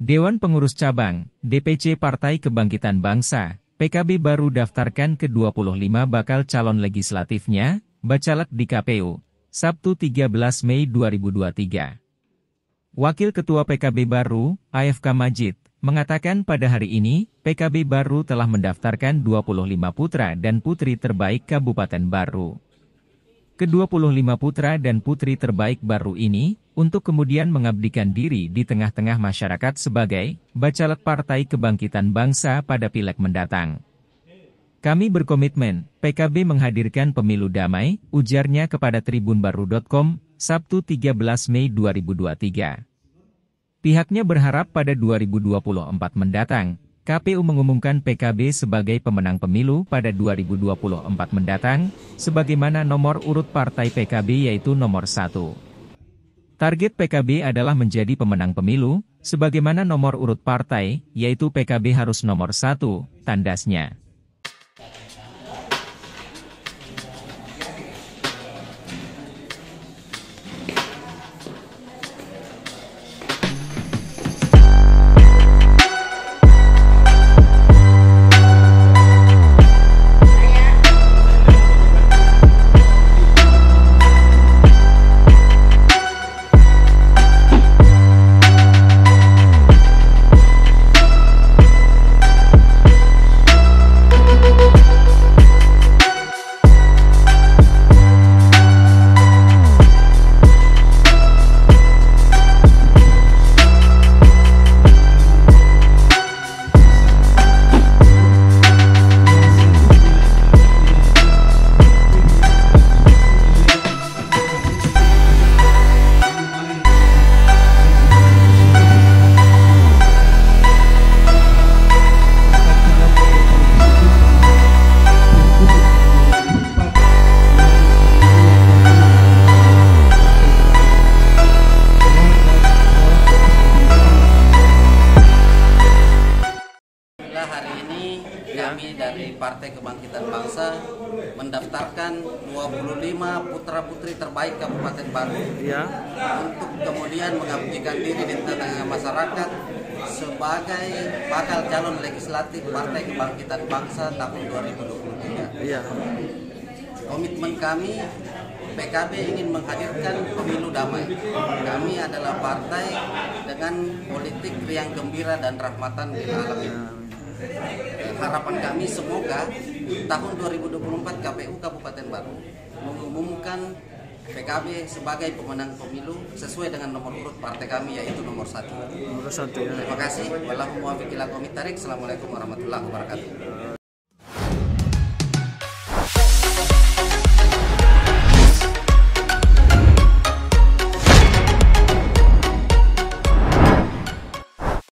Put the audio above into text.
Dewan Pengurus Cabang, DPC Partai Kebangkitan Bangsa, PKB baru daftarkan ke-25 bakal calon legislatifnya, bacalek di KPU, Sabtu 13 Mei 2023. Wakil Ketua PKB baru, AFK Majid, mengatakan pada hari ini, PKB baru telah mendaftarkan 25 putra dan putri terbaik Kabupaten Baru. Ke-25 putra dan putri terbaik baru ini, untuk kemudian mengabdikan diri di tengah-tengah masyarakat sebagai bacalek Partai Kebangkitan Bangsa pada Pileg mendatang. Kami berkomitmen, PKB menghadirkan pemilu damai, ujarnya kepada tribunbaru.com, Sabtu 13 Mei 2023. Pihaknya berharap pada 2024 mendatang, KPU mengumumkan PKB sebagai pemenang pemilu pada 2024 mendatang, sebagaimana nomor urut partai PKB yaitu nomor 1. Target PKB adalah menjadi pemenang pemilu, sebagaimana nomor urut partai, yaitu PKB harus nomor 1, tandasnya. Hari ini kami dari Partai Kebangkitan Bangsa mendaftarkan 25 putra-putri terbaik Kabupaten Baru untuk kemudian mengabdikan diri di tengah masyarakat sebagai bakal calon legislatif Partai Kebangkitan Bangsa tahun 2023. Komitmen kami, PKB ingin menghadirkan pemilu damai. Kami adalah partai dengan politik riang gembira dan rahmatan lil alamin. Harapan kami semoga tahun 2024 KPU Kabupaten Baru mengumumkan PKB sebagai pemenang pemilu sesuai dengan nomor urut partai kami yaitu nomor 1. Nomor 1 ya. Terima kasih. Wassalamualaikum warahmatullahi wabarakatuh.